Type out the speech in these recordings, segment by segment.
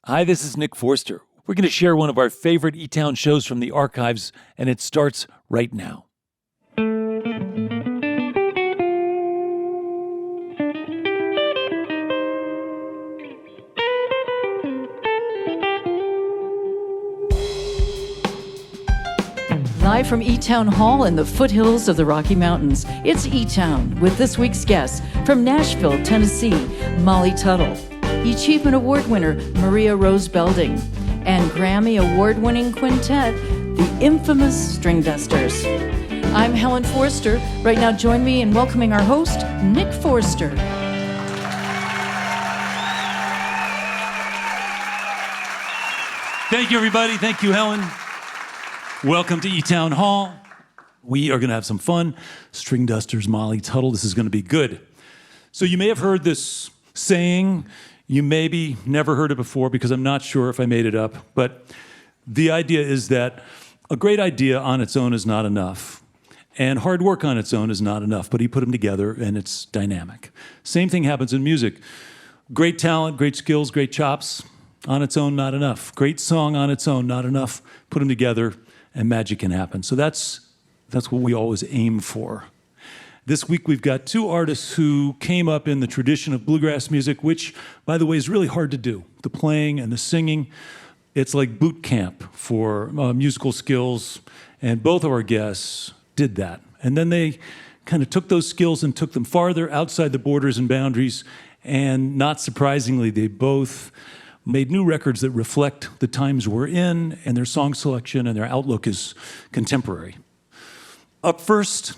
Hi, this is Nick Forster. We're going to share one of our favorite eTown shows from the archives, and it starts right now. Live from eTown Hall in the foothills of the Rocky Mountains, it's eTown with this week's guests from Nashville, Tennessee, Molly Tuttle, Achievement Award winner Maria Rose Belding, and Grammy Award-winning quintet, the infamous Stringdusters. I'm Helen Forster. Right now, join me in welcoming our host, Nick Forster. Thank you, everybody. Thank you, Helen. Welcome to eTown Hall. We are going to have some fun. Stringdusters, Molly Tuttle. This is going to be good. So you may have heard this saying. You maybe never heard it before because I'm not sure if I made it up. But the idea is that a great idea on its own is not enough. And hard work on its own is not enough. But you put them together and it's dynamic. Same thing happens in music. Great talent, great skills, great chops on its own, not enough. Great song on its own, not enough. Put them together and magic can happen. So that's what we always aim for. This week we've got two artists who came up in the tradition of bluegrass music, which, by the way, is really hard to do. The playing and the singing, it's like boot camp for musical skills, and both of our guests did that. And then they kind of took those skills and took them farther outside the borders and boundaries, and not surprisingly, they both made new records that reflect the times we're in, and their song selection and their outlook is contemporary. Up first,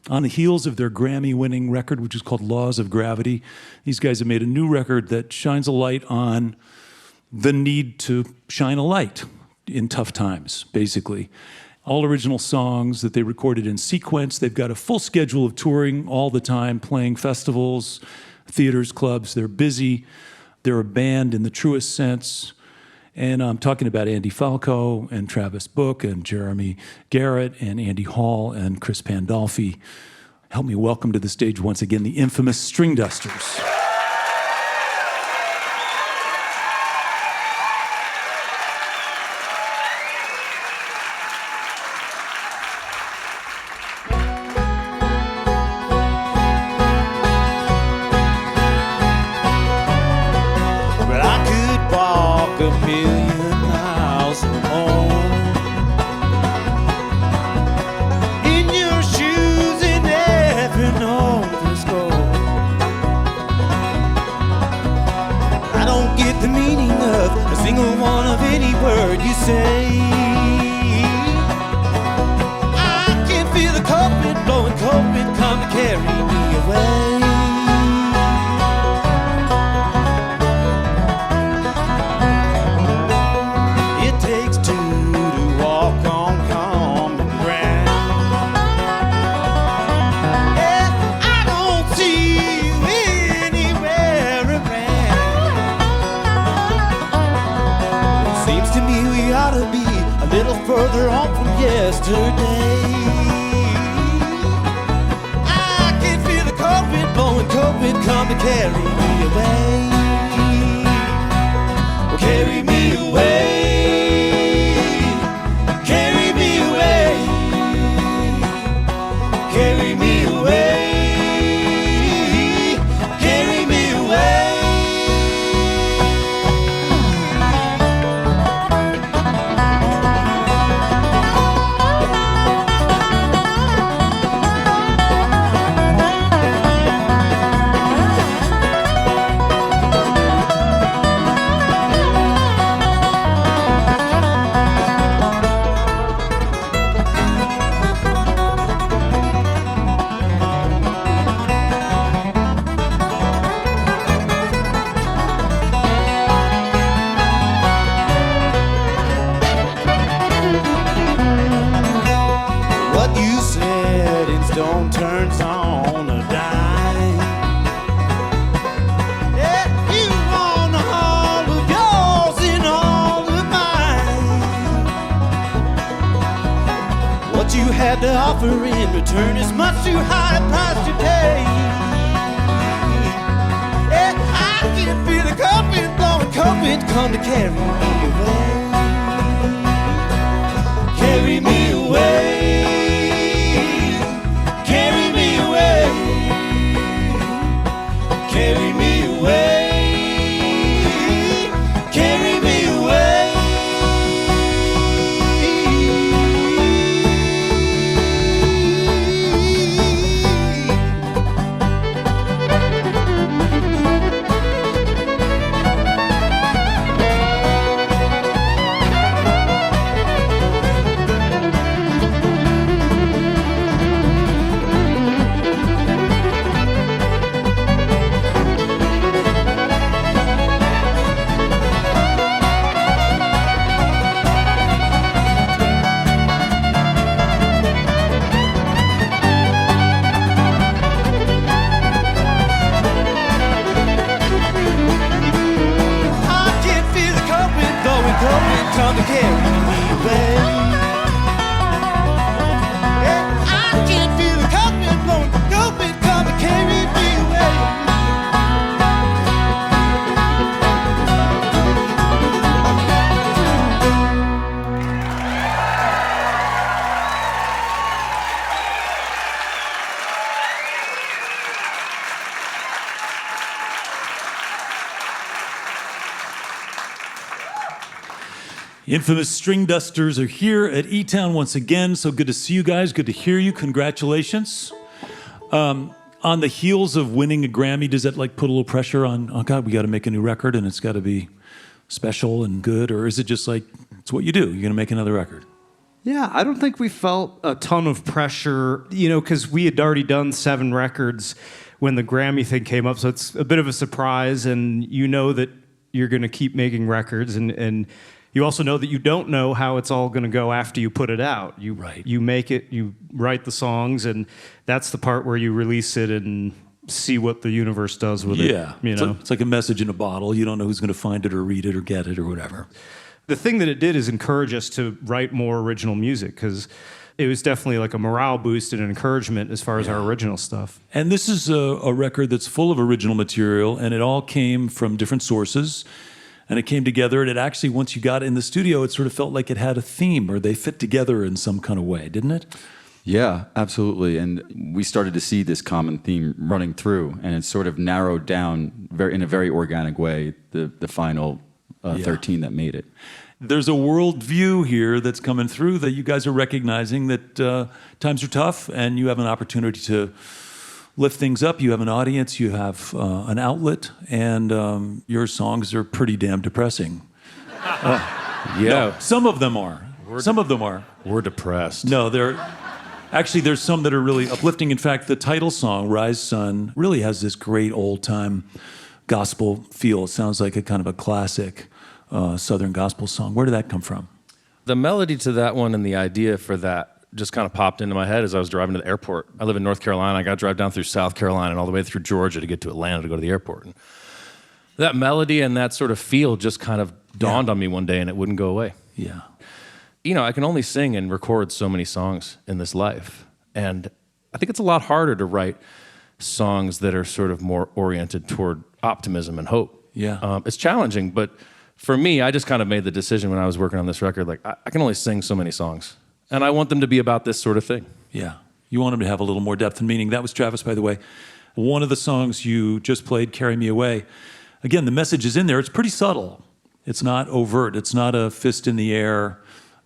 on the heels of their Grammy-winning record, which is called Laws of Gravity, these guys have made a new record that shines a light on the need to shine a light in tough times, basically. All original songs that they recorded in sequence. They've got a full schedule of touring all the time, playing festivals, theaters, clubs. They're busy. They're a band in the truest sense. And I'm talking about Andy Falco and Travis Book and Jeremy Garrett and Andy Hall and Chris Pandolfi. Help me welcome to the stage once again the infamous Stringdusters. Further on from yesterday, I can feel the COVID blowing, COVID come to carry me away. Well, carry me away, carry me away, carry me away, carry me away. To offer in return is much too high a price to pay. Yeah, I can feel the COVID blowing, COVID COVID come to carry me away. Carry me away. Carry me away. Carry me away. Carry me away. Come to carry me away. Yeah, I can't feel the COVID blowing. COVID come to carry me away. Infamous Stringdusters are here at eTown once again. So good to see you guys. Good to hear you. Congratulations. On the heels of winning a Grammy, does that like put a little pressure on, oh God, we got to make a new record and it's got to be special and good? Or is it just like, it's what you do? You're going to make another record? Yeah, I don't think we felt a ton of pressure, you know, because we had already done 7 records when the Grammy thing came up. So it's a bit of a surprise. And you know that you're going to keep making records. And you also know that you don't know how it's all going to go after you put it out. You make it, you write the songs, and that's the part where you release it and see what the universe does with it. Yeah, it's like a message in a bottle. You don't know who's going to find it or read it or get it or whatever. The thing that it did is encourage us to write more original music, because it was definitely like a morale boost and an encouragement as far as our original stuff. And this is a record that's full of original material, and it all came from different sources. And it came together, and it actually, once you got in the studio, it sort of felt like it had a theme, or they fit together in some kind of way, didn't it? Yeah, absolutely. And we started to see this common theme running through, and it sort of narrowed down in a very organic way, the final 13 that made it. There's a worldview here that's coming through that you guys are recognizing that times are tough, and you have an opportunity to lift things up. You have an audience, you have an outlet, and your songs are pretty damn depressing. Yeah. No, some of them are. Some of them are. We're depressed. No, there's some that are really uplifting. In fact, the title song, Rise Sun, really has this great old-time gospel feel. It sounds like a kind of a classic Southern gospel song. Where did that come from? The melody to that one and the idea for that just kind of popped into my head as I was driving to the airport. I live in North Carolina. I got to drive down through South Carolina and all the way through Georgia to get to Atlanta to go to the airport. And that melody and that sort of feel just kind of dawned on me one day, and it wouldn't go away. Yeah. You know, I can only sing and record so many songs in this life. And I think it's a lot harder to write songs that are sort of more oriented toward optimism and hope. Yeah. It's challenging, but for me, I just kind of made the decision when I was working on this record, like, I can only sing so many songs. And I want them to be about this sort of thing. Yeah. You want them to have a little more depth and meaning. That was Travis, by the way. One of the songs you just played, Carry Me Away. Again, the message is in there. It's pretty subtle. It's not overt. It's not a fist in the air,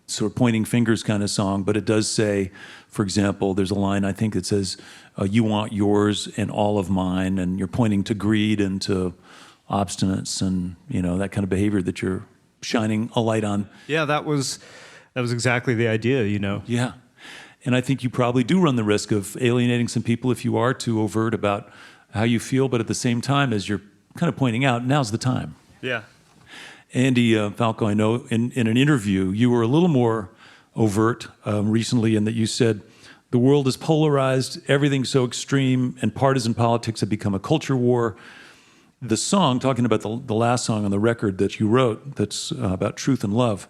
sort of pointing fingers kind of song, but it does say, for example, there's a line I think that says, you want yours and all of mine, and you're pointing to greed and to obstinance and, you know, that kind of behavior that you're shining a light on. Yeah, that was exactly the idea, you know. Yeah. And I think you probably do run the risk of alienating some people if you are too overt about how you feel, but at the same time, as you're kind of pointing out, now's the time. Yeah. Andy Falco, I know in an interview, you were a little more overt recently in that you said, the world is polarized, everything's so extreme, and partisan politics have become a culture war. The song, talking about the last song on the record that you wrote, that's about truth and love,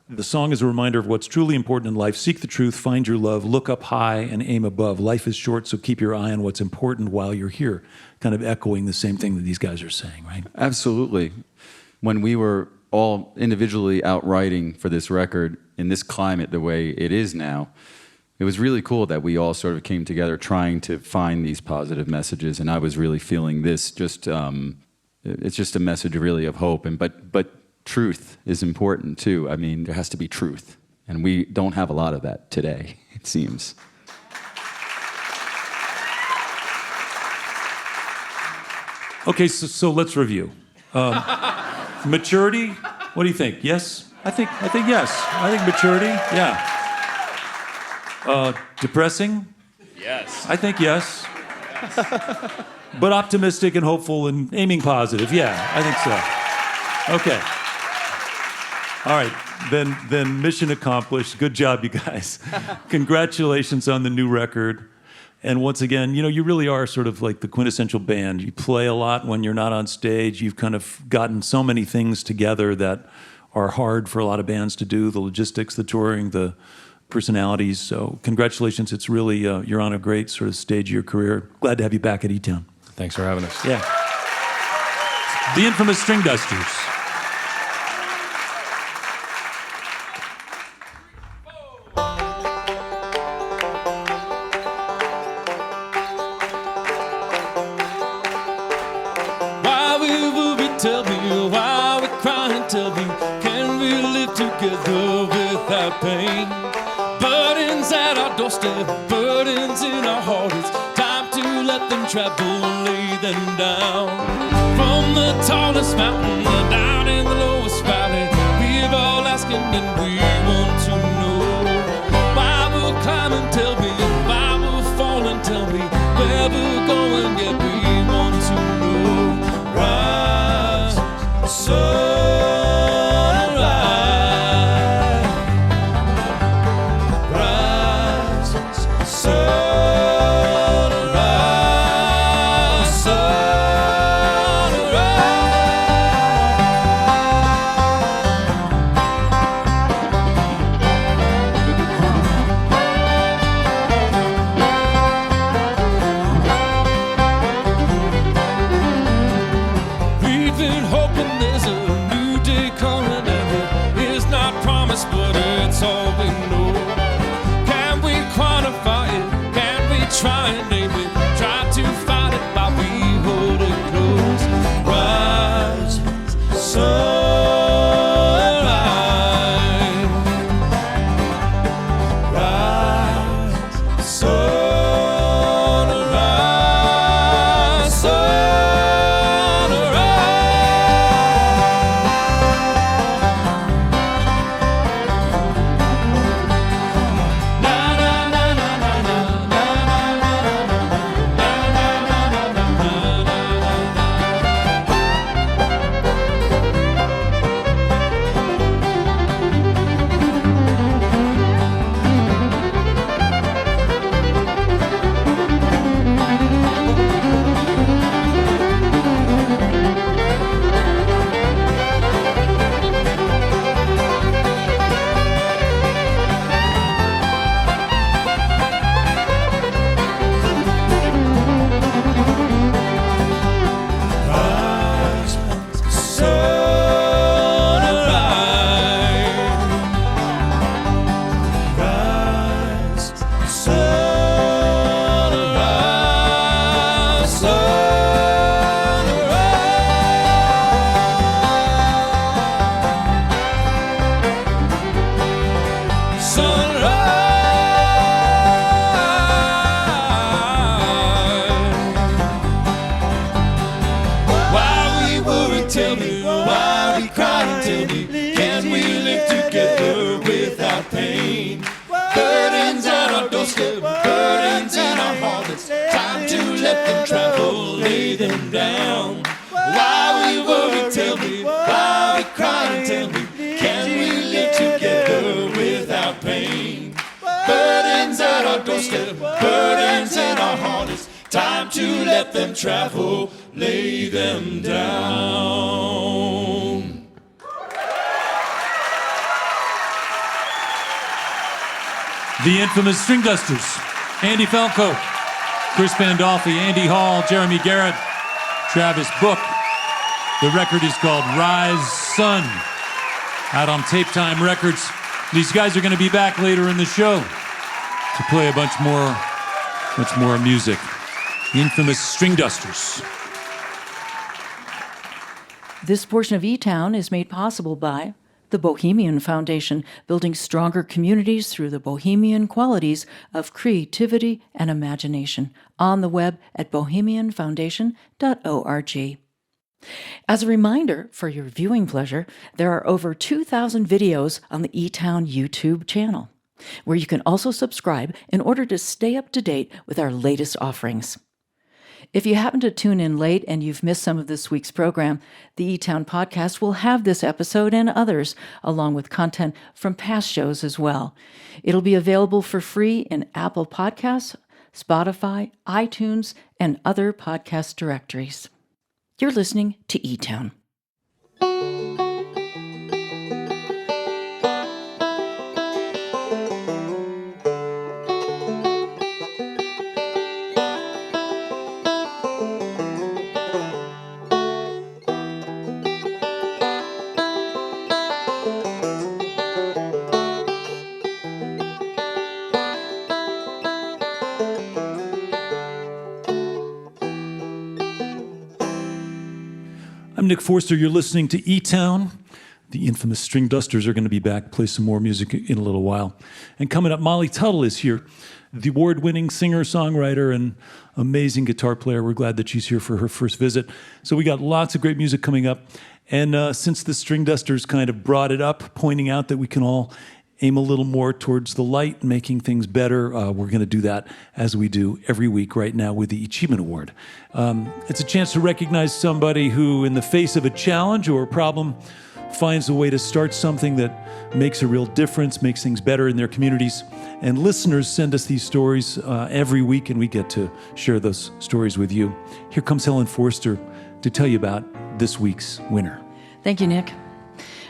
the song is a reminder of what's truly important in life. Seek the truth, find your love, look up high and aim above. Life is short, so keep your eye on what's important while you're here. Kind of echoing the same thing that these guys are saying, right? Absolutely. when we were all individually out writing for this record in this climate the way it is now, it was really cool that we all sort of came together trying to find these positive messages, and I was really feeling this. It's just a message really of hope, but truth is important too. I mean, there has to be truth, and we don't have a lot of that today, it seems. Okay, so let's review. Maturity, what do you think? Yes? I think yes. I think maturity, yeah. Depressing? Yes. I think yes. But optimistic and hopeful and aiming positive, yeah, I think so. Okay. All right, then mission accomplished. Good job, you guys. Congratulations on the new record. And once again, you really are sort of like the quintessential band. You play a lot when you're not on stage. You've kind of gotten so many things together that are hard for a lot of bands to do, the logistics, the touring, the personalities. So congratulations. It's really, you're on a great sort of stage of your career. Glad to have you back at eTown. Thanks for having us. Yeah. The infamous Stringdusters. Why we worry, tell me, why we cry, tell me, can we live together without pain? Burdens at our doorstep, burdens in our heart, it's time to let them travel and lay them down. From the tallest mountain down in the lowest valley, we're all asking and we want to know why we're climbing, tell me, why we're falling, tell me, where we're going, yeah, we want to know. Rise, we've been hoping there's a new day coming, and it is not promised, but it's all we know. Can we quantify it? Can we try and name it? Try to find it while we hold it close. Rise, sunrise. Rise, sunrise, sunrise. Tell me, why we cry, tell me, can we live together without pain? Burdens at our doorstep, burdens in our heart, it's time to let them travel, lay them down. Why we worry, tell me, why we cry, tell me, can we live together without pain? Burdens at our doorstep, burdens in our heart, it's time to let them travel, lay them down. The infamous Stringdusters. Andy Falco, Chris Pandolfi, Andy Hall, Jeremy Garrett, Travis Book. The record is called Rise Sun, out on Tape Time Records. These guys are going to be back later in the show to play a bunch more music. The infamous Stringdusters. This portion of eTown is made possible by the Bohemian Foundation, building stronger communities through the bohemian qualities of creativity and imagination. On the web at bohemianfoundation.org. As a reminder, for your viewing pleasure, there are over 2,000 videos on the eTown YouTube channel, where you can also subscribe in order to stay up to date with our latest offerings. If you happen to tune in late and you've missed some of this week's program, the eTown podcast will have this episode and others, along with content from past shows as well. It'll be available for free in Apple Podcasts, Spotify, iTunes, and other podcast directories. You're listening to eTown. I'm Nick Forster. You're listening to eTown. The infamous Stringdusters are going to be back, play some more music in a little while. And coming up, Molly Tuttle is here, the award-winning singer-songwriter and amazing guitar player. We're glad that she's here for her first visit. So we got lots of great music coming up. And since the Stringdusters kind of brought it up, pointing out that we can all aim a little more towards the light, making things better. We're going to do that as we do every week right now with the Achievement Award. It's a chance to recognize somebody who, in the face of a challenge or a problem, finds a way to start something that makes a real difference, makes things better in their communities. And listeners send us these stories every week, and we get to share those stories with you. Here comes Helen Forster to tell you about this week's winner. Thank you, Nick.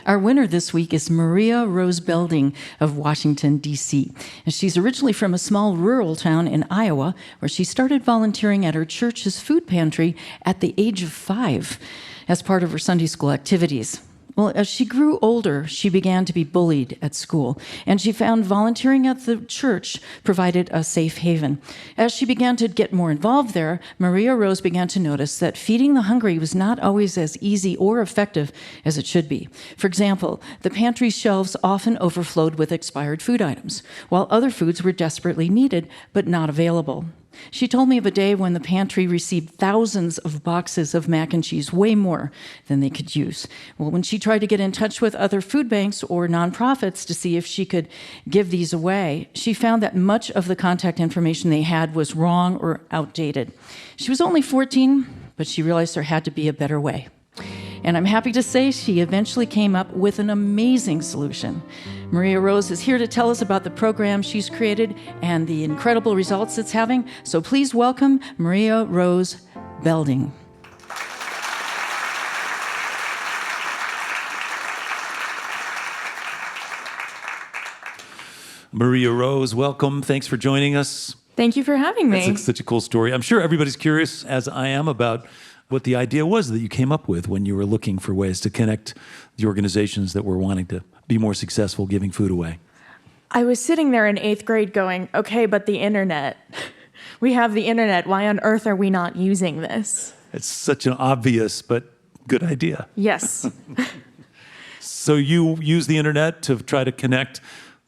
Our winner this week is Maria Rose Belding of Washington, D.C. And she's originally from a small rural town in Iowa, where she started volunteering at her church's food pantry at the age of 5 as part of her Sunday school activities. Well, as she grew older, she began to be bullied at school, and she found volunteering at the church provided a safe haven. As she began to get more involved there, Maria Rose began to notice that feeding the hungry was not always as easy or effective as it should be. For example, the pantry shelves often overflowed with expired food items, while other foods were desperately needed but not available. She told me of a day when the pantry received thousands of boxes of mac and cheese, way more than they could use. Well, when she tried to get in touch with other food banks or nonprofits to see if she could give these away, she found that much of the contact information they had was wrong or outdated. She was only 14, but she realized there had to be a better way. And I'm happy to say she eventually came up with an amazing solution. Maria Rose is here to tell us about the program she's created and the incredible results it's having. So please welcome Maria Rose Belding. Maria Rose, welcome. Thanks for joining us. Thank you for having me. That's such a cool story. I'm sure everybody's curious, as I am, about what the idea was that you came up with when you were looking for ways to connect the organizations that were wanting to be more successful giving food away. I was sitting there in 8th grade going, okay, but the internet. We have the internet. Why on earth are we not using this? It's such an obvious but good idea. Yes. So you use the internet to try to connect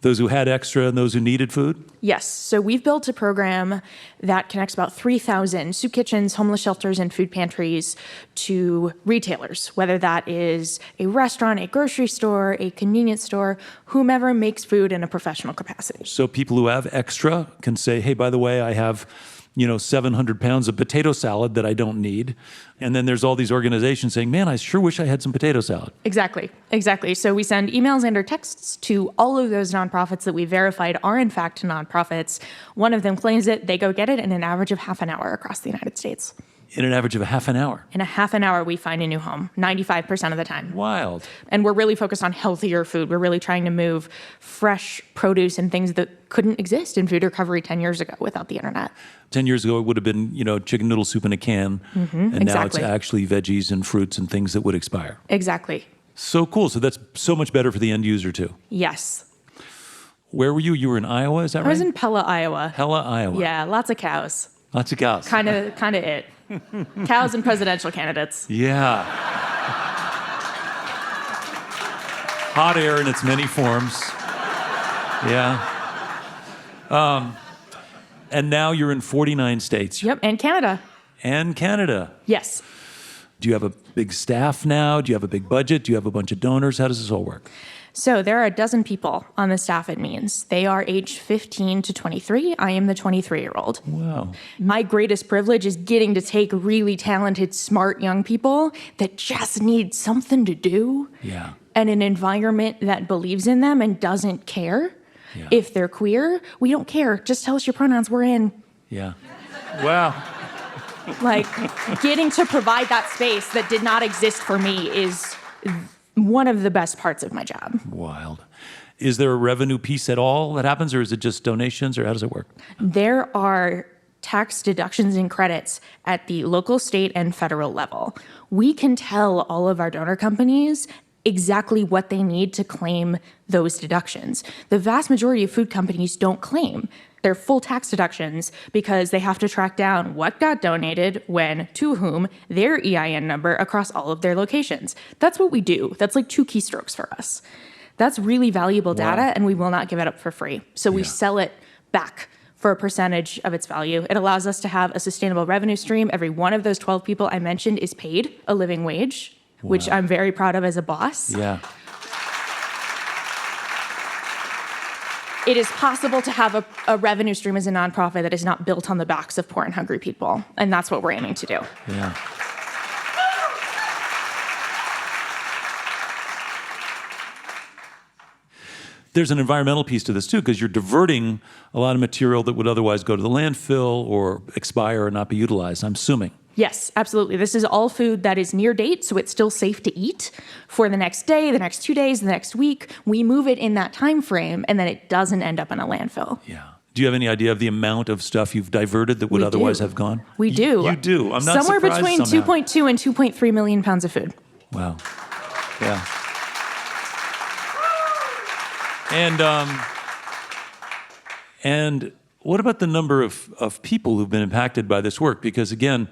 those who had extra and those who needed food? Yes. So we've built a program that connects about 3,000 soup kitchens, homeless shelters, and food pantries to retailers, whether that is a restaurant, a grocery store, a convenience store, whomever makes food in a professional capacity. So people who have extra can say, hey, by the way, I have 700 pounds of potato salad that I don't need. And then there's all these organizations saying, man, I sure wish I had some potato salad. Exactly. So we send emails and or texts to all of those nonprofits that we verified are in fact nonprofits. One of them claims it, they go get it in an average of half an hour across the United States. In an average of a half an hour. In a half an hour, we find a new home, 95% of the time. Wild. And we're really focused on healthier food. We're really trying to move fresh produce and things that couldn't exist in food recovery 10 years ago without the internet. 10 years ago, it would have been, chicken noodle soup in a can. And now it's exactly. actually veggies and fruits and things that would expire. Exactly. So cool. So that's so much better for the end user, too. Yes. Where were you? You were in Iowa, is that right? I was in Pella, Iowa. Pella, Iowa. Yeah, lots of cows. Lots of cows. Kind of it. Cows and presidential candidates. Yeah. Hot air in its many forms. Yeah. And now you're in 49 states. Yep, and Canada. And Canada. Yes. Do you have a big staff now? Do you have a big budget? Do you have a bunch of donors? How does this all work? So there are 12 people on the staff at Means. They are aged 15 to 23. I am the 23-year-old. Wow. My greatest privilege is getting to take really talented, smart young people that just need something to do Yeah. and an environment that believes in them and doesn't care. Yeah. If they're queer, we don't care. Just tell us your pronouns. We're in. Yeah. Wow. Like, getting to provide that space that did not exist for me is one of the best parts of my job. Wild. Is there a revenue piece at all that happens, or is it just donations, or how does it work? There are tax deductions and credits at the local, state, and federal level. We can tell all of our donor companies exactly what they need to claim those deductions. The vast majority of food companies don't claim their full tax deductions because they have to track down what got donated, when, to whom, their EIN number across all of their locations. That's what we do. That's like 2 keystrokes for us. That's really valuable data, and we will not give it up for free. So we sell it back for a percentage of its value. It allows us to have a sustainable revenue stream. Every one of those 12 people I mentioned is paid a living wage, which I'm very proud of as a boss. Yeah. It is possible to have a revenue stream as a nonprofit that is not built on the backs of poor and hungry people. And that's what we're aiming to do. Yeah. There's an environmental piece to this too, because you're diverting a lot of material that would otherwise go to the landfill or expire or not be utilized, I'm assuming. Yes, absolutely. This is all food that is near date, so it's still safe to eat for the next day, the next 2 days, the next week. We move it in that time frame, and then it doesn't end up in a landfill. Yeah. Do you have any idea of the amount of stuff you've diverted that would We otherwise do. have gone? We do. You do. I'm not Somewhere surprised between somehow. 2.2 and 2.3 million pounds of food. Wow. Yeah. And what about the number of people who've been impacted by this work? Because again,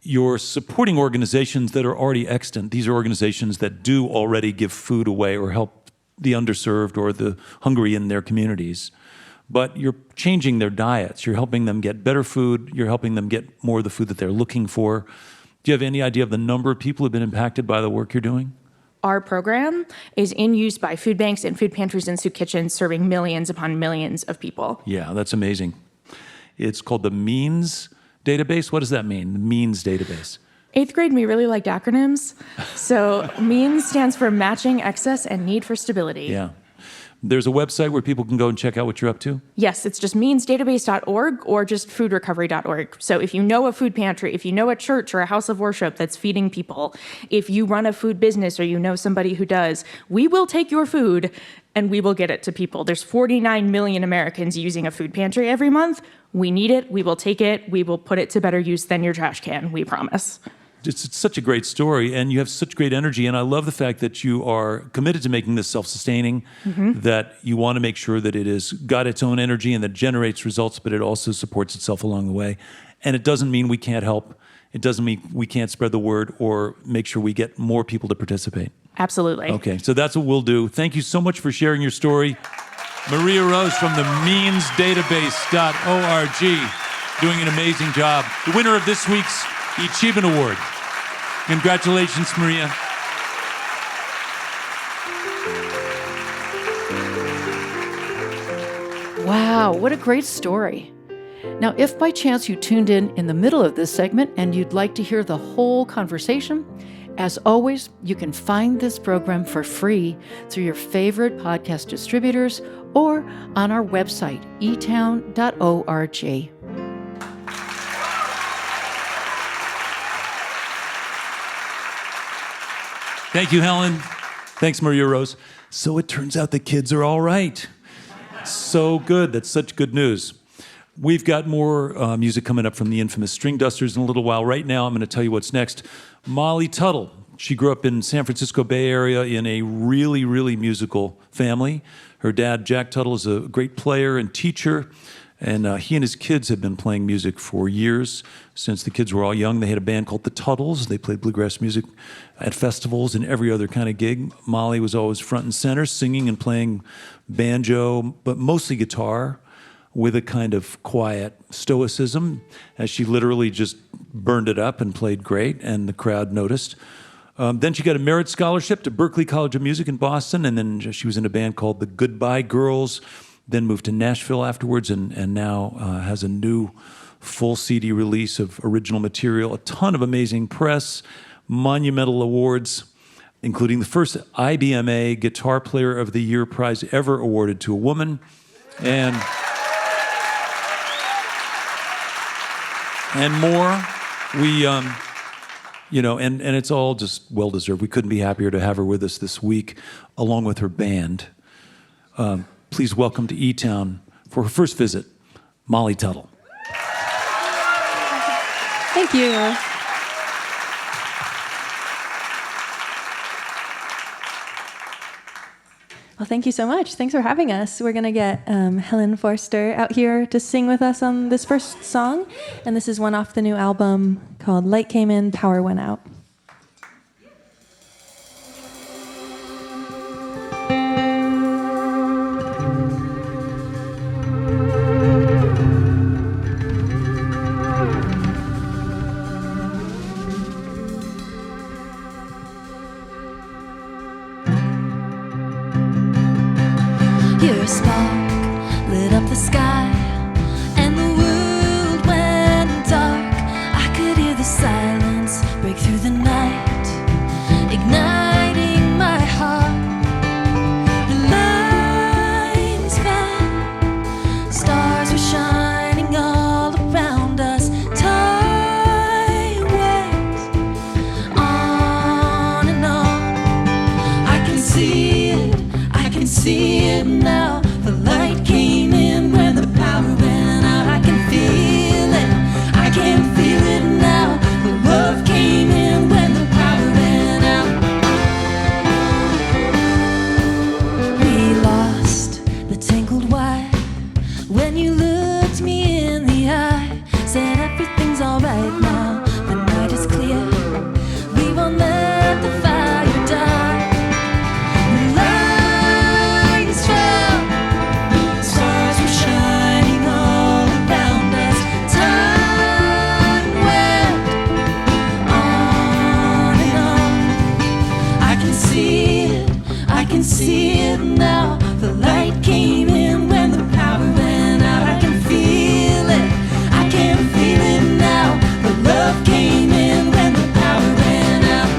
you're supporting organizations that are already extant. These are organizations that do already give food away or help the underserved or the hungry in their communities. But you're changing their diets. You're helping them get better food. You're helping them get more of the food that they're looking for. Do you have any idea of the number of people who've been impacted by the work you're doing? Our program is in use by food banks and food pantries and soup kitchens, serving millions upon millions of people. Yeah, that's amazing. It's called the Means database. What does that mean, the Means database? 8th grade, we really liked acronyms. So MEANS stands for Matching Excess and Need for Stability. Yeah. There's a website where people can go and check out what you're up to? Yes, it's just meansdatabase.org or just foodrecovery.org. So if you know a food pantry, if you know a church or a house of worship that's feeding people, if you run a food business or you know somebody who does, we will take your food and we will get it to people. There's 49 million Americans using a food pantry every month. We need it. We will take it. We will put it to better use than your trash can. We promise. It's such a great story, and you have such great energy, and I love the fact that you are committed to making this self-sustaining, that you want to make sure that it has got its own energy and that generates results, but it also supports itself along the way. And it doesn't mean we can't help. It doesn't mean we can't spread the word or make sure we get more people to participate. Absolutely. Okay, so that's what we'll do. Thank you so much for sharing your story. Maria Rose from the meansdatabase.org, doing an amazing job. The winner of this week's Achievement Award. Congratulations, Maria. Wow, what a great story. Now, if by chance you tuned in the middle of this segment and you'd like to hear the whole conversation, as always, you can find this program for free through your favorite podcast distributors or on our website, eTown.org. Thank you, Helen. Thanks, Maria Rose. So it turns out the kids are all right. So good. That's such good news. We've got more music coming up from the infamous Stringdusters in a little while. Right now, I'm going to tell you what's next. Molly Tuttle. She grew up in San Francisco Bay Area in a really, really musical family. Her dad, Jack Tuttle, is a great player and teacher, and he and his kids have been playing music for years. Since the kids were all young, they had a band called the Tuttles. They played bluegrass music at festivals and every other kind of gig. Molly was always front and center, singing and playing banjo, but mostly guitar, with a kind of quiet stoicism, as she literally just burned it up and played great, and the crowd noticed. Then she got a merit scholarship to Berklee College of Music in Boston, and then she was in a band called the Goodbye Girls, then moved to Nashville afterwards, and now has a new full CD release of original material, a ton of amazing press, monumental awards, including the first IBMA Guitar Player of the Year prize ever awarded to a woman, and more. We, and it's all just well-deserved. We couldn't be happier to have her with us this week, along with her band. Please welcome to eTown, for her first visit, Molly Tuttle. Thank you. Well, thank you so much. Thanks for having us. We're going to get Helen Forster out here to sing with us on this first song. And this is one off the new album called Light Came In, Power Went Out. Your spark lit up the sky, and the world went dark. I could hear the silence break through the night, igniting my heart. The lines fell, stars were shining all around us. Time went on and on. I can see it now. The light came in when the power went out. I can feel it. I can feel it now. The love came in when the power went out. We lost the tangled wire when you looked me in the eye. Said everything's alright now. The night is clear. We won't let the fire die. See it now. The light came in when the power went out. I can feel it. I can feel it now. The love came in when the power went out.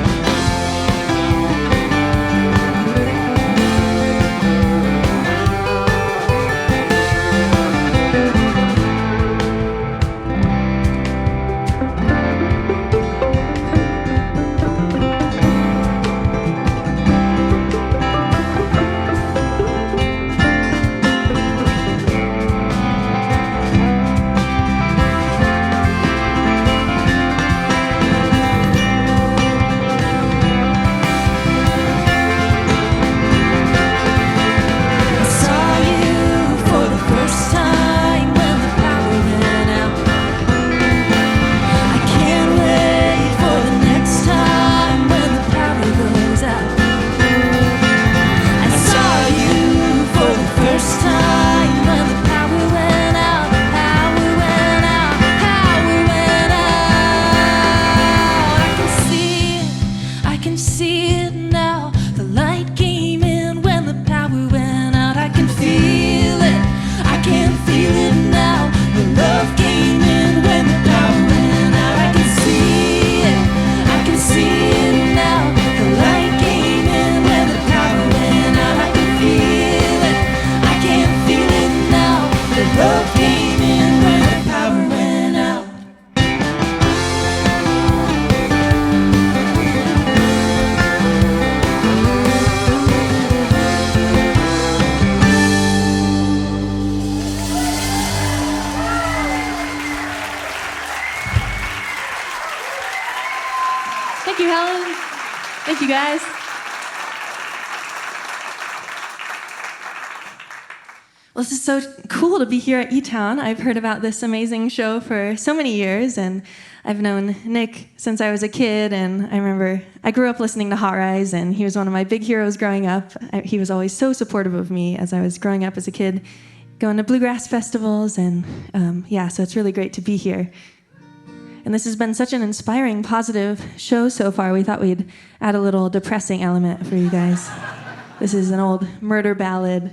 Thank you, guys. Well, this is so cool to be here at eTown. I've heard about this amazing show for so many years, and I've known Nick since I was a kid, and I remember I grew up listening to Hot Rise, and he was one of my big heroes growing up. He was always so supportive of me as I was growing up as a kid, going to bluegrass festivals, and so it's really great to be here. And this has been such an inspiring, positive show so far. We thought we'd add a little depressing element for you guys. This is an old murder ballad.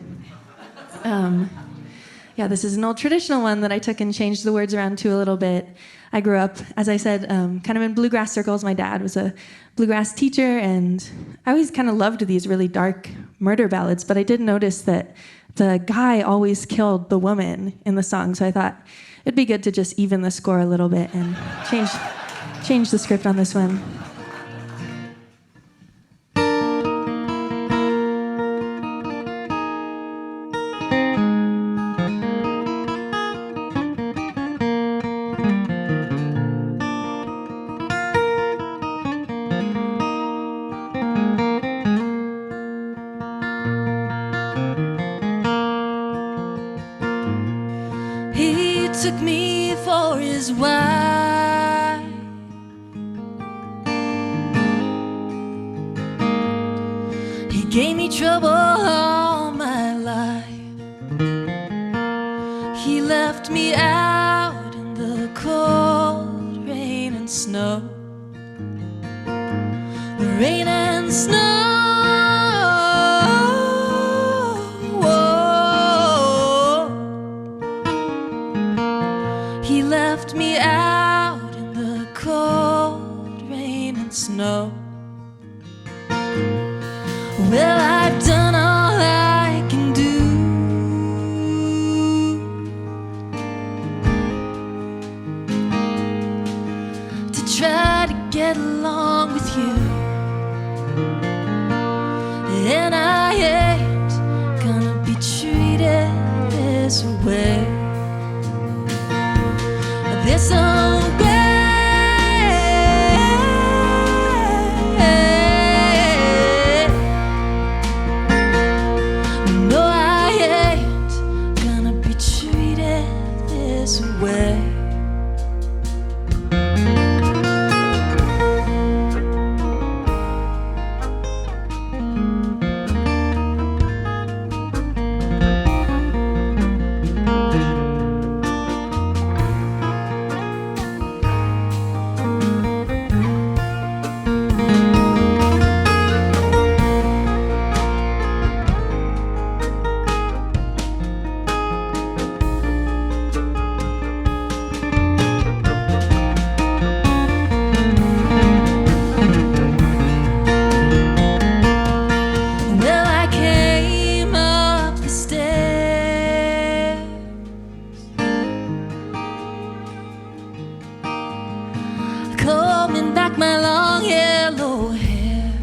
This is an old traditional one that I took and changed the words around to a little bit. I grew up, as I said, kind of in bluegrass circles. My dad was a bluegrass teacher, and I always kind of loved these really dark murder ballads, but I did notice that the guy always killed the woman in the song, so I thought it'd be good to just even the score a little bit and change the script on this one. He took me for his wife. He gave me trouble all my life. He left me out in the cold rain and snow. The rain and snow. He left me out in the cold rain and snow. Well, I've done all I can do to try to get along with you, and I ain't gonna be treated this way. This way. No, I ain't gonna be treated this way. Well, I came up the stairs, combing back my long yellow hair,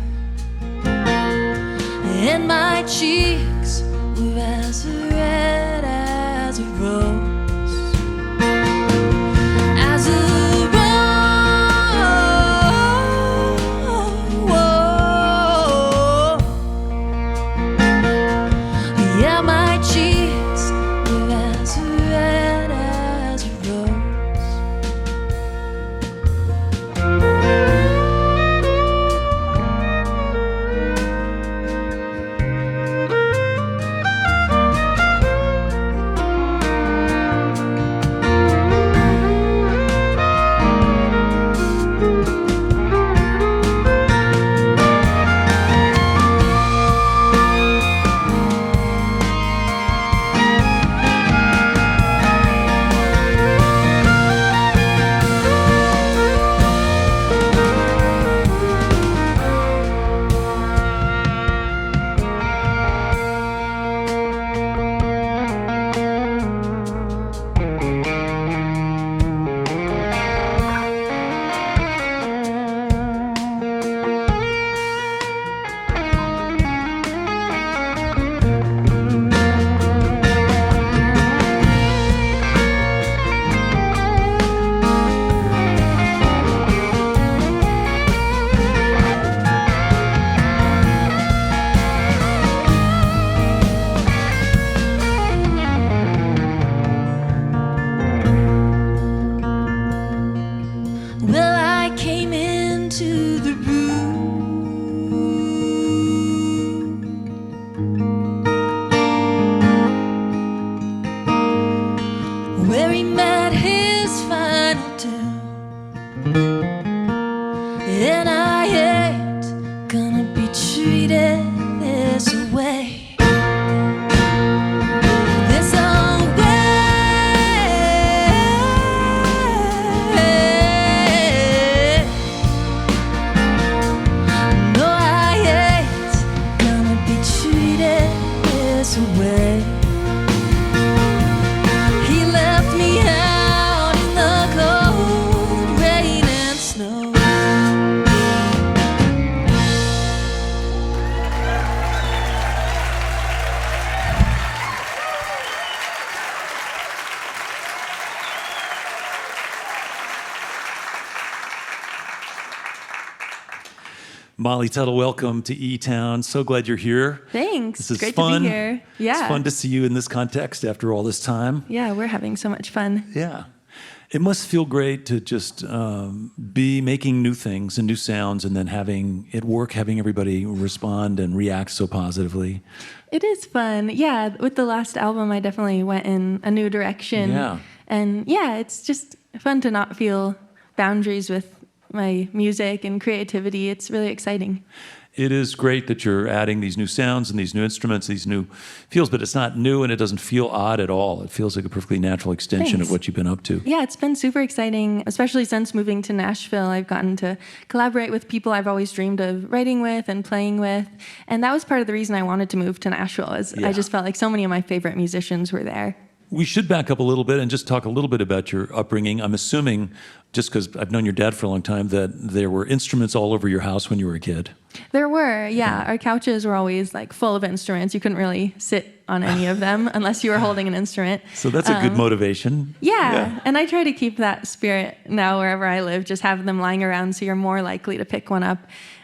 and my cheeks were as red as a rose, as a rose. Yeah, my cheeks were as red as a rose. way. There's a way. No, I ain't gonna be treated this way. He left me out in the cold rain and snow. Molly Tuttle, welcome to eTown. So glad you're here. Thanks. This is Great fun. to be here. Yeah. It's fun to see you in this context after all this time. Yeah, we're having so much fun. Yeah. It must feel great to just be making new things and new sounds and then having it work, having everybody respond and react so positively. It is fun. Yeah, with the last album, I definitely went in a new direction. Yeah. And yeah, it's just fun to not feel boundaries with my music and creativity. It's really exciting. It is great that you're adding these new sounds and these new instruments, these new feels, but it's not new and it doesn't feel odd at all. It feels like a perfectly natural extension Thanks. of what you've been up to. Yeah, it's been super exciting, especially since moving to Nashville. I've gotten to collaborate with people I've always dreamed of writing with and playing with. And that was part of the reason I wanted to move to Nashville, is Yeah. I just felt like so many of my favorite musicians were there. We should back up a little bit and just talk a little bit about your upbringing. I'm assuming, just because I've known your dad for a long time, that there were instruments all over your house when you were a kid. There were, yeah. Our couches were always like full of instruments. You couldn't really sit on any of them unless you were holding an instrument. So that's a good motivation. Yeah, and I try to keep that spirit now wherever I live, just have them lying around so you're more likely to pick one up.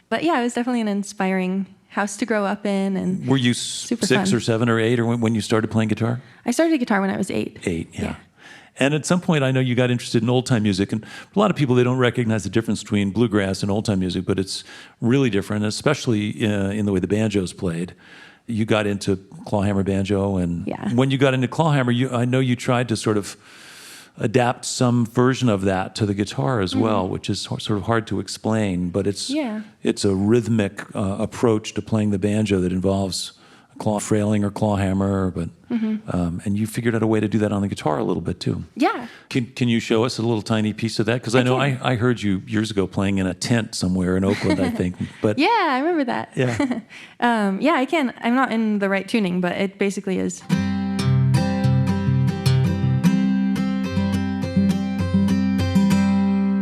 But yeah, it was definitely an inspiring house to grow up in. And Were you super 6 fun. or 7 or 8 or when you started playing guitar? I started guitar when I was 8. 8, yeah. Yeah. And at some point, I know you got interested in old-time music, and a lot of people, they don't recognize the difference between bluegrass and old-time music, but it's really different, especially in the way the banjo's played. You got into clawhammer banjo, and Yeah. when you got into clawhammer, I know you tried to sort of adapt some version of that to the guitar as well, which is sort of hard to explain, but it's a rhythmic approach to playing the banjo that involves claw frailing or claw hammer, but and you figured out a way to do that on the guitar a little bit too. Yeah. Can you show us a little tiny piece of that? Because I know I heard you years ago playing in a tent somewhere in Oakland, I think. But Yeah, I remember that. yeah, Yeah, I can. I'm not in the right tuning, but it basically is.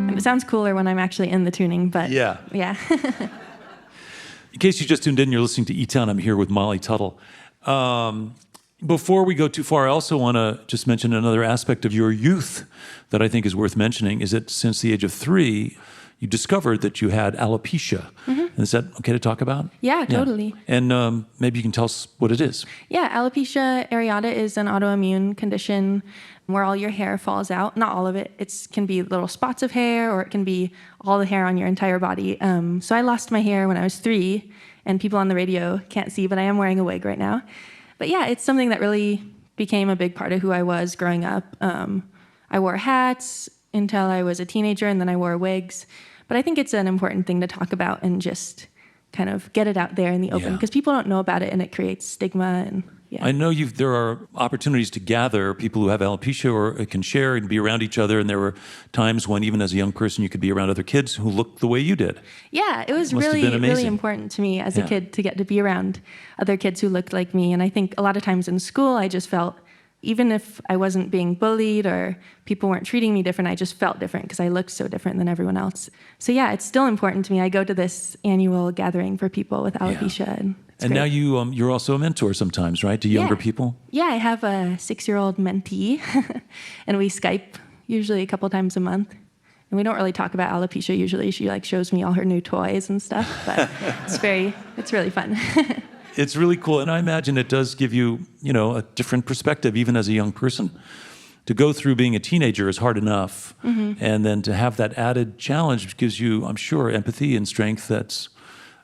And it sounds cooler when I'm actually in the tuning, but Yeah. yeah. In case you just tuned in, you're listening to eTown. I'm here with Molly Tuttle. Before we go too far, I also want to just mention another aspect of your youth that I think is worth mentioning, is that since the age of 3, you discovered that you had alopecia. And is that okay to talk about? Yeah, totally. And maybe you can tell us what it is. Yeah, alopecia areata is an autoimmune condition where all your hair falls out. Not all of it. It can be little spots of hair, or it can be all the hair on your entire body. So I lost my hair when I was 3, and people on the radio can't see, but I am wearing a wig right now. But yeah, it's something that really became a big part of who I was growing up. I wore hats until I was a teenager, and then I wore wigs. But I think it's an important thing to talk about and just kind of get it out there in the open, Yeah. because people don't know about it, and it creates stigma. And yeah. I know there are opportunities to gather people who have alopecia or can share and be around each other. And there were times when, even as a young person, you could be around other kids who looked the way you did. Yeah, it was Must have really, been really amazing. important to me as Yeah. a kid to get to be around other kids who looked like me. And I think a lot of times in school, I just felt, even if I wasn't being bullied or people weren't treating me different, I just felt different because I looked so different than everyone else. So yeah, it's still important to me. I go to this annual gathering for people with alopecia. And it's And now great. you're also a mentor sometimes, right, to younger Yeah. people? Yeah, I have a 6-year-old mentee, and we Skype usually a couple times a month. And we don't really talk about alopecia usually. She shows me all her new toys and stuff, but it's really fun. It's really cool, and I imagine it does give you, a different perspective, even as a young person. To go through being a teenager is hard enough, and then to have that added challenge gives you, I'm sure, empathy and strength that's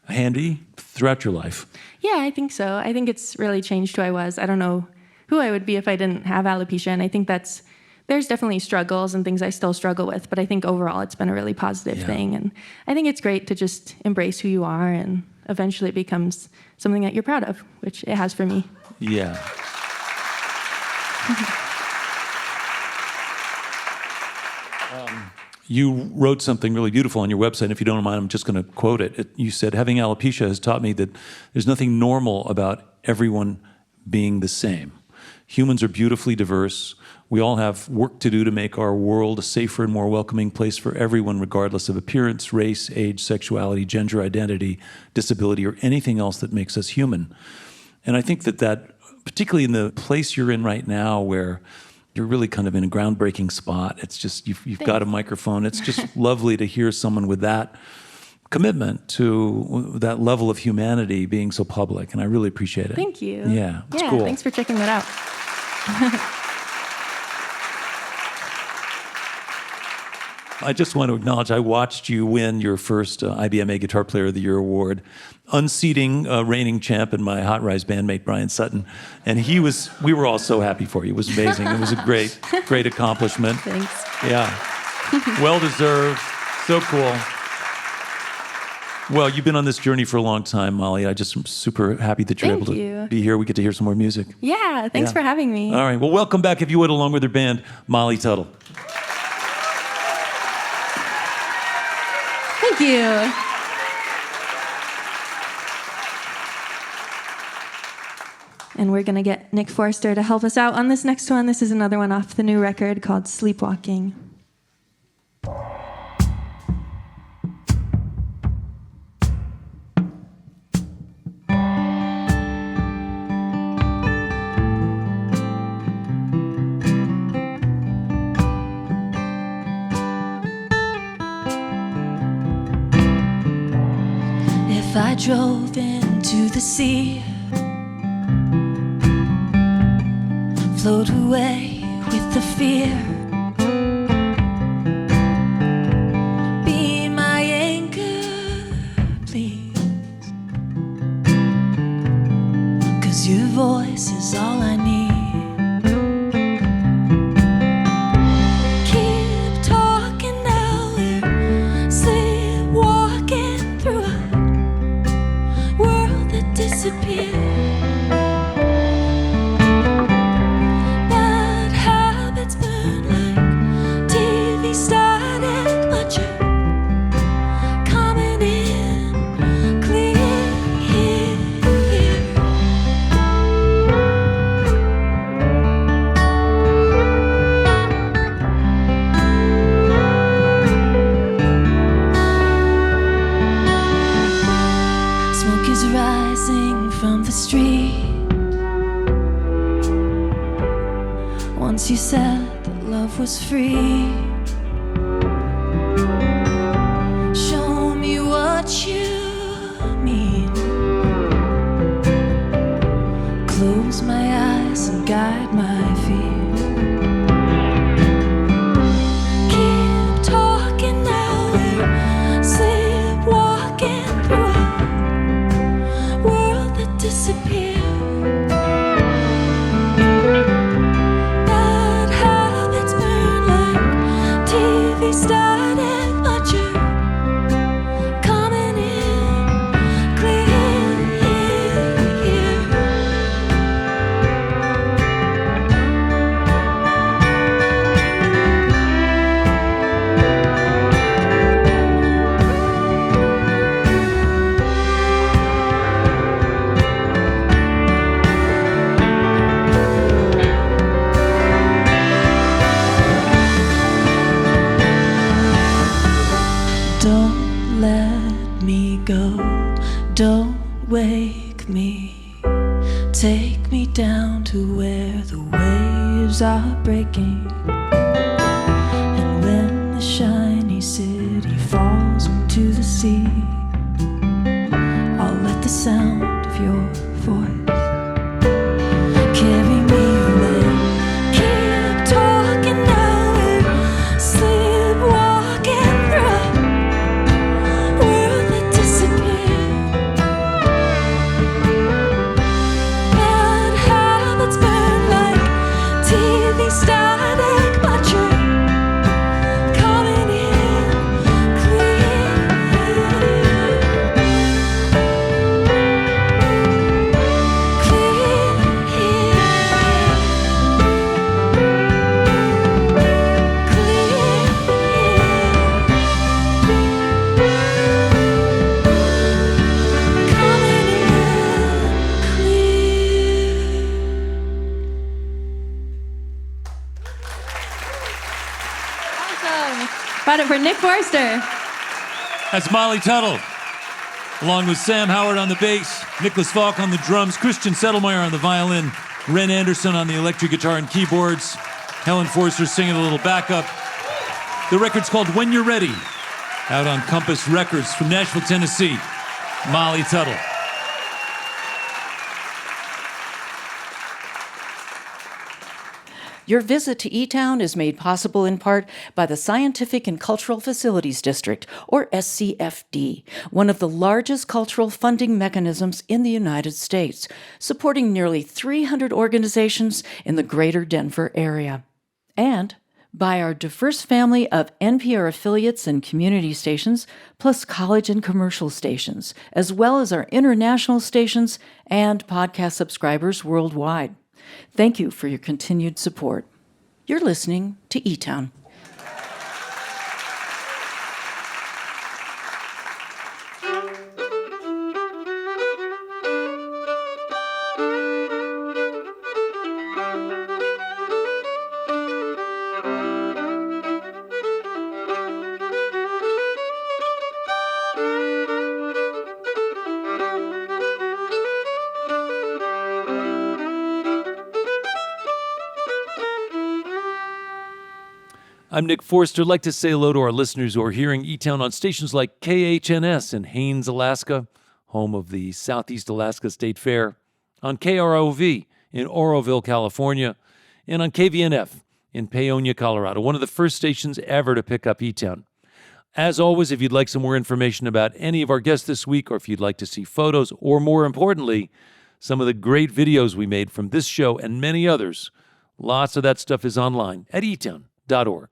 handy throughout your life. Yeah, I think so. I think it's really changed who I was. I don't know who I would be if I didn't have alopecia, and I think there's definitely struggles and things I still struggle with, but I think overall it's been a really positive thing, and I think it's great to just embrace who you are and eventually it becomes something that you're proud of, which it has for me. Yeah. You wrote something really beautiful on your website. If you don't mind, I'm just going to quote it. You said, having alopecia has taught me that there's nothing normal about everyone being the same. Humans are beautifully diverse. We all have work to do to make our world a safer and more welcoming place for everyone, regardless of appearance, race, age, sexuality, gender identity, disability, or anything else that makes us human. And I think that particularly in the place you're in right now, where you're really kind of in a groundbreaking spot. It's just, you've got a microphone. It's just lovely to hear someone with that commitment to that level of humanity being so public. And I really appreciate it. Thank you. Yeah, it's cool. Thanks for checking that out. I just want to acknowledge, I watched you win your first IBMA Guitar Player of the Year award, unseating reigning champ and my Hot Rise bandmate, Brian Sutton. And we were all so happy for you. It was amazing. It was a great accomplishment. Thanks. Yeah. Well deserved. So cool. Well, you've been on this journey for a long time, Molly. I just am super happy that you're able to be here. We get to hear some more music. Yeah, thanks for having me. All right. Well, welcome back, if you would, along with your band, Molly Tuttle. Thank you. And we're going to get Nick Forster to help us out on this next one. This is another one off the new record called Sleepwalking. If I drove into the sea, float away with the fear, be my anchor, please, 'cause your voice is all I need. Keep talking now, we're sleepwalking through a world that disappeared. Bad habits burn like TV static, but you're coming in clear. Smoke is rising from the street. Once you said that love was free. Show me what you mean. Close my eyes and guide my feet. Keep talking now, we're sleepwalking through a world that disappeared. Bad habits burn like TV static, but you're coming in clear. Don't let me go, don't wake me. Take me down to where the waves are breaking. And when the shiny city falls into the sea, I'll let the sound of your voice carry me away. Keep talking now, we're sleepwalking through a world that disappeared. Bad habits burn like TV static, but you're coming in about it for Nick Forster. That's Molly Tuttle, along with Sam Howard on the bass, Nicholas Falk on the drums, Christian Settlemeyer on the violin, Ren Anderson on the electric guitar and keyboards, Helen Forster singing a little backup. The record's called When You're Ready, out on Compass Records from Nashville, Tennessee. Molly Tuttle. Your visit to eTown is made possible in part by the Scientific and Cultural Facilities District, or SCFD, one of the largest cultural funding mechanisms in the United States, supporting nearly 300 organizations in the greater Denver area. And by our diverse family of NPR affiliates and community stations, plus college and commercial stations, as well as our international stations and podcast subscribers worldwide. Thank you for your continued support. You're listening to eTown. I'm Nick Forster. I'd like to say hello to our listeners who are hearing eTown on stations like KHNS in Haines, Alaska, home of the Southeast Alaska State Fair, on KROV in Oroville, California, and on KVNF in Paonia, Colorado, one of the first stations ever to pick up eTown. As always, if you'd like some more information about any of our guests this week, or if you'd like to see photos, or more importantly, some of the great videos we made from this show and many others, lots of that stuff is online at eTown.org.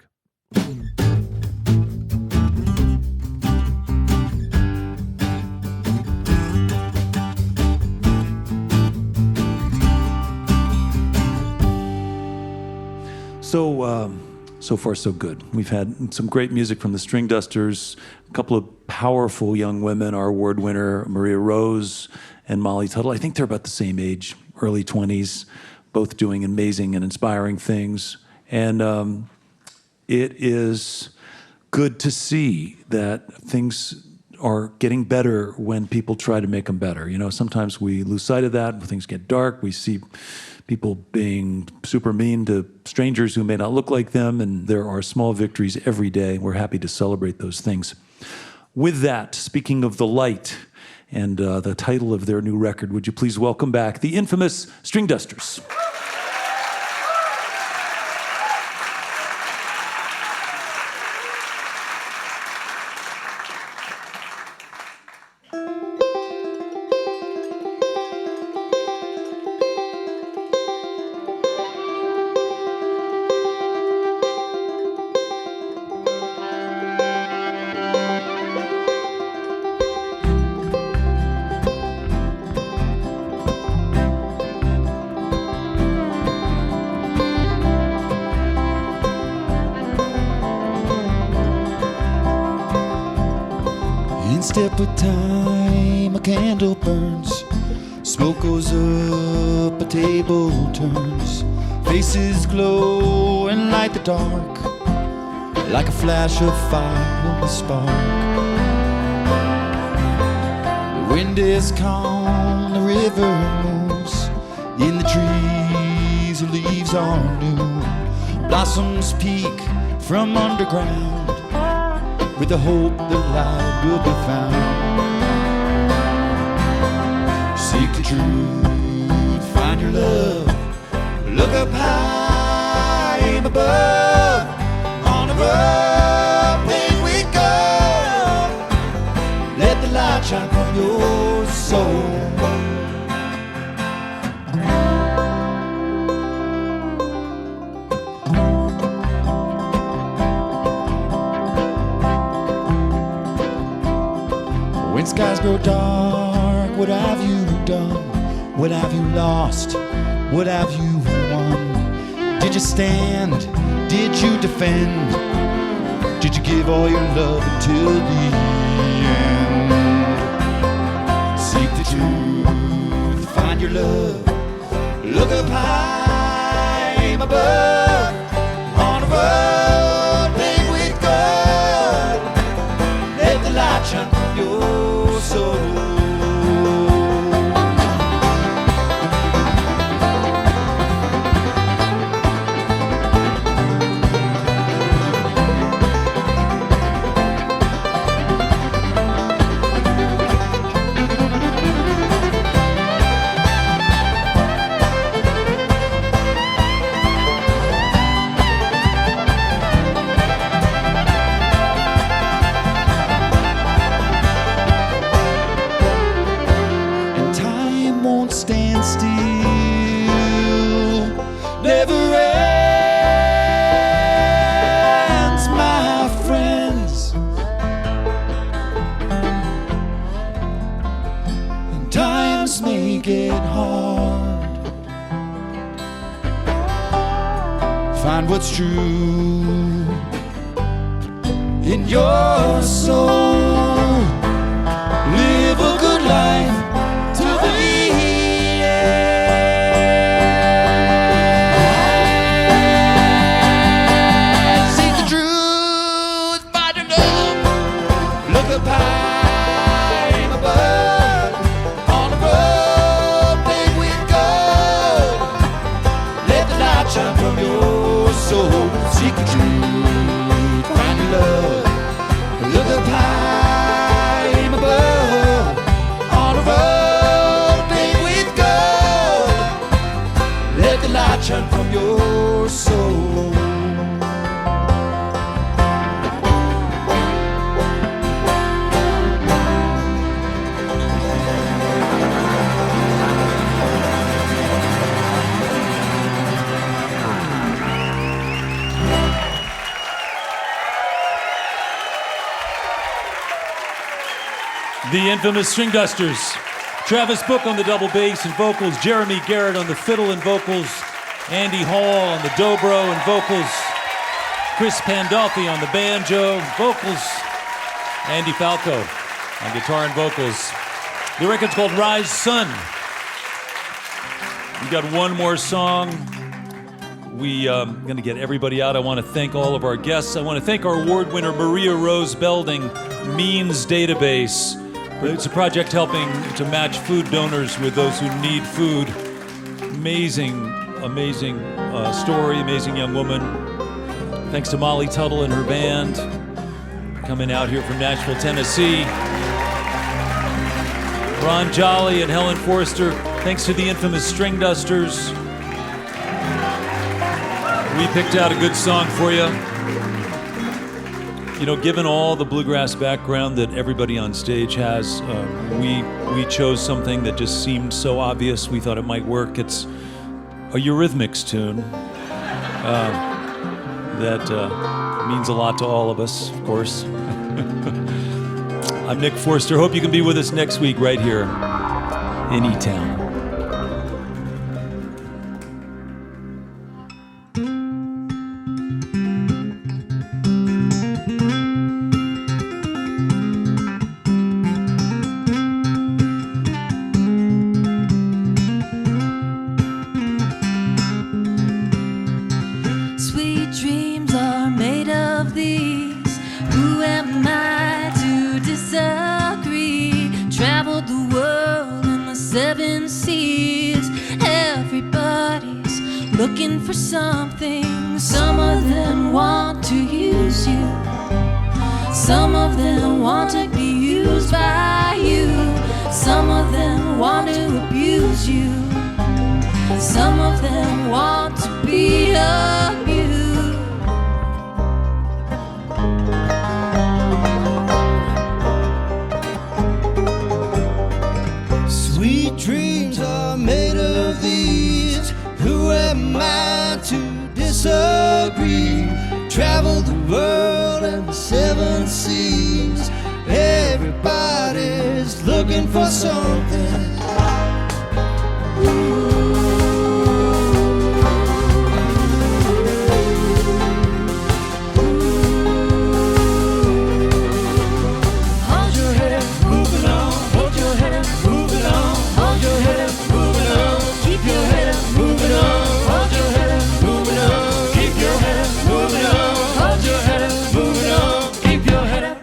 So far, so good. We've had some great music from the Stringdusters, a couple of powerful young women, our award winner, Maria Rose and Molly Tuttle. I think they're about the same age, early 20s, both doing amazing and inspiring things. And it is good to see that things are getting better when people try to make them better. You know, sometimes we lose sight of that. When things get dark, we see people being super mean to strangers who may not look like them, and there are small victories every day. We're happy to celebrate those things. With that, speaking of the light and the title of their new record, would you please welcome back the infamous Stringdusters? Step of time, a candle burns, smoke goes up, a table turns, faces glow and light the dark, like a flash of fire, a spark. The wind is calm, the river moves, in the trees the leaves are new, blossoms peek from underground, with the hope that light will be found. Seek the truth, find your love, look up high, aim above, on the road, then we go. Let the light shine from your soul. When skies grow dark, what have you done? What have you lost? What have you won? Did you stand? Did you defend? Did you give all your love until the end? Seek the truth, find your love, look up high, aim above, on the road, then we go. find what's true in your soul. Live a good life to the end. Seek the truth, find your love. Look up high, aim above. On the road, paved with gold. Let the light shine from your soul. Seek the truth, find your love. Look up high, aim above. On the road, paved with gold. Let the light shine from your soul. The infamous Stringdusters. Travis Book on the double bass and vocals, Jeremy Garrett on the fiddle and vocals, Andy Hall on the dobro and vocals, Chris Pandolfi on the banjo, vocals, Andy Falco on guitar and vocals. The record's called Rise Sun. We got one more song. I'm going to get everybody out. I want to thank all of our guests. I want to thank our award winner, Maria Rose Belding, Means Database. It's a project helping to match food donors with those who need food. Amazing, amazing story, amazing young woman. Thanks to Molly Tuttle and her band coming out here from Nashville, Tennessee. Ron Jolly and Helen Forster. Thanks to the infamous Stringdusters. We picked out a good song for you. You know, given all the bluegrass background that everybody on stage has, we chose something that just seemed so obvious we thought it might work. It's a Eurythmics tune that means a lot to all of us, of course. I'm Nick Forster. Hope you can be with us next week right here in eTown. Looking for something. Some of them want to use you. Some of them want to be used by you. Some of them want to abuse you. Some of them want to be abused. Sweet dreams are made of these. Who am I to disagree? Travel the world and the seven seas. Everybody's looking for something. Hold your head, move along. Hold your head, move along. Hold your head, move along. Keep your head up, moving on. Hold your head up, moving on. Keep your head up, moving on. Hold your head up, moving on. Keep your head up.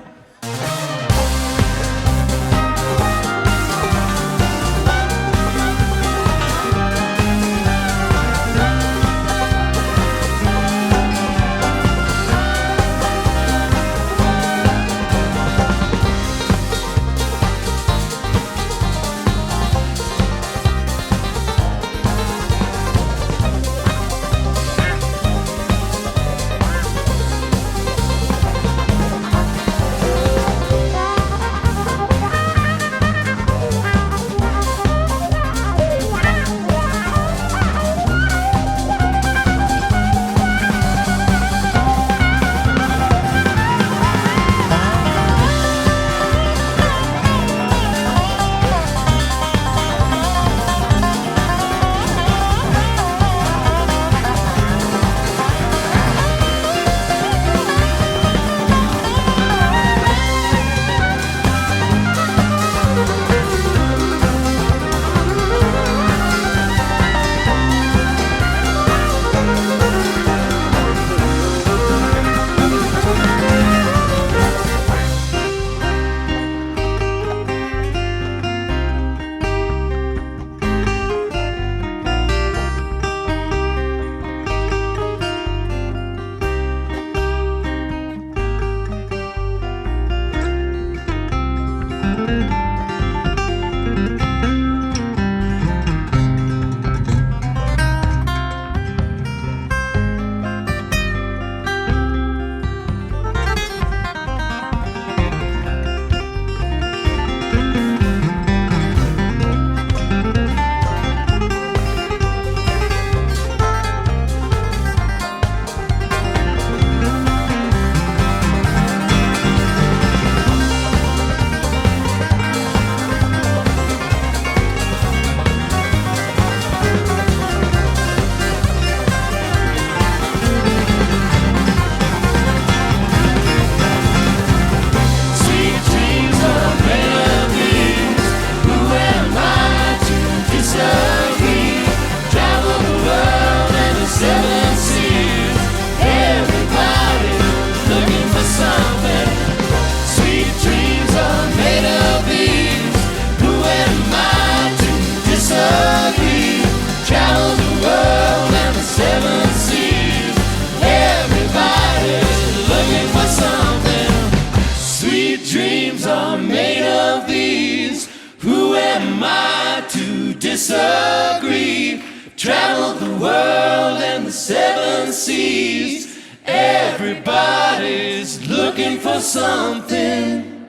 disagree. Traveled the world and the 7 seas. Everybody's looking for something.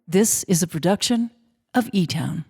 This is a production of eTown.